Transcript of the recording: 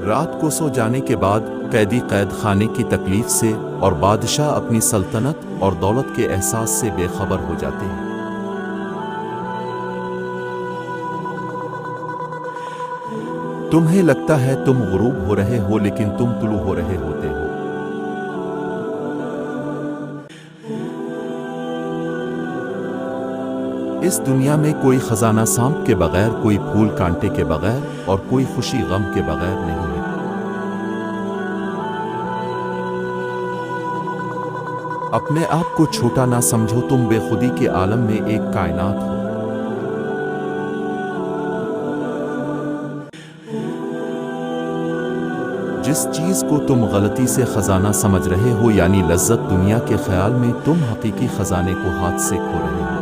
رات کو سو جانے کے بعد قیدی قید خانے کی تکلیف سے اور بادشاہ اپنی سلطنت اور دولت کے احساس سے بے خبر ہو جاتے ہیں۔ تمہیں لگتا ہے تم غروب ہو رہے ہو لیکن تم طلوع ہو رہے ہوتے ہو۔ اس دنیا میں کوئی خزانہ سانپ کے بغیر، کوئی پھول کانٹے کے بغیر اور کوئی خوشی غم کے بغیر نہیں ہے۔ اپنے آپ کو چھوٹا نہ سمجھو، تم بے خودی کے عالم میں ایک کائنات ہو۔ جس چیز کو تم غلطی سے خزانہ سمجھ رہے ہو، یعنی لذت دنیا کے خیال میں، تم حقیقی خزانے کو ہاتھ سے کھو رہے ہو۔